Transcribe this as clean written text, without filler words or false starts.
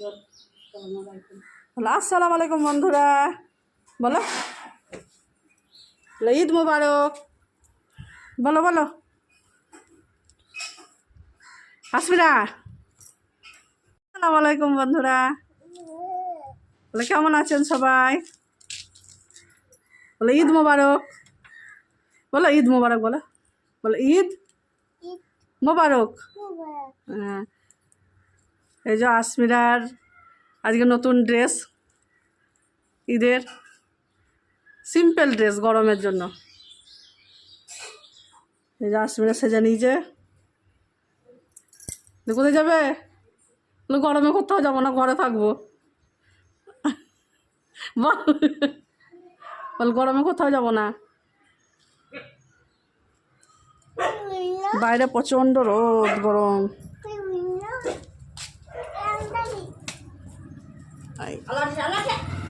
বলো আসসালামু আলাইকুম বন্ধুরা, বলো ঈদ মুবারক, বলো বলো আসমিরা। আসসালামু আলাইকুম বন্ধুরা, বলে কেমন আছেন সবাই? বলো ঈদ মুবারক, বলো ঈদ মুবারক, বলো বলো ঈদ মুবারক। হ্যাঁ, এই যে আসমিরার আজকে নতুন ড্রেস, ঈদের সিম্পল ড্রেস গরমের জন্য। এই যে আসমিরা সেজে নিজে কোথায় যাবে? গরমে কোথাও যাবো না, ঘরে থাকবো। বল গরমে কোথাও যাবো না, বাইরে প্রচণ্ড রোদ, গরম।